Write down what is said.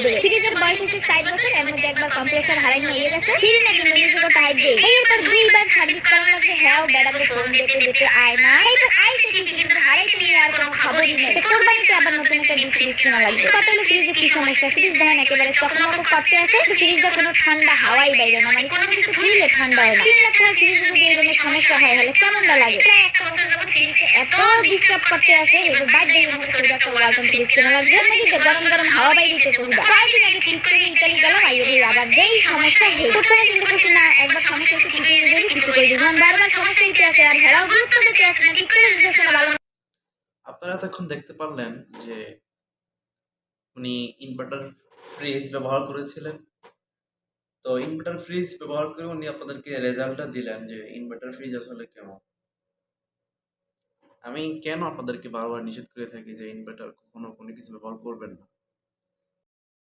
ফ্রিজের বয়স হচ্ছে 60 বছর, এর মধ্যে একবার কম্প্রেসার হারাই নিয়ে গেছে। ফ্রিজ না কিন্তু নিজেকে টাইট দেই। এরপর দুইবার সার্ভিস করার লাগছে। হ্যাঁ বেড়াবে ফোন দিতে দিতে আয় না। এইবার আইছে ঠিকই কিন্তু হারাইতে নিয়ে আর কোনো খবরই নেই। সে কোরবানিতে আবার নতুন একটা ডিপ ফ্রিজ কেনা লাগবে। কত হলো ফ্রিজে কি সমস্যা? ফ্রিজ দেখেন একেবারে চকমক করতে আছে। ফ্রিজে কোনো ঠান্ডা হাওয়াই বাইরে না, মানে কোনো কিছু খুললে ঠান্ডা হয় না। 3 লাখ টাকার ফ্রিজে যদি এরকম সমস্যা হয় তাহলে কেমনটা লাগে? প্রায় একটা বছর যাবত ফ্রিজে এত ডিস্টার্ব করতে আছে, এবার বাদ দিয়ে একটা ওয়ালটন ফ্রিজ কেনা লাগবে। এমনিতে গরম গরম হাওয়া বাইরে দিতে সুবিধা। কয়েকদিন আগে ঠিক করে ইতালি গেলাম, আইয়ে ভাই আবার যেই সমস্যা হই। প্রথমে কিন্তু কিছু না, একবার সমস্যা হচ্ছে ঠিক করে দিবি, কিছু করে দিবি। বারবার সমস্যা হইতে আছে আর হেরাও গুরুত্ব দিতে আছে না, ঠিক করে দিতেছে না। ভালো আপনারা এতক্ষণ দেখতে পারলেন যে উনি ইনভার্টার ফ্রিজ ব্যবহার করেছিলেন। তো ইনভার্টার ফ্রিজ ব্যবহার করে উনি আপনাদেরকে রেজাল্টটা দিলেন যে ইনভার্টার ফ্রিজ আসলে কেমন। আমি কেন আপনাদেরকে বারবার নিষেধ করে থাকি যে ইনভার্টার কখনো কোনো কিছু ব্যবহার করবেন না।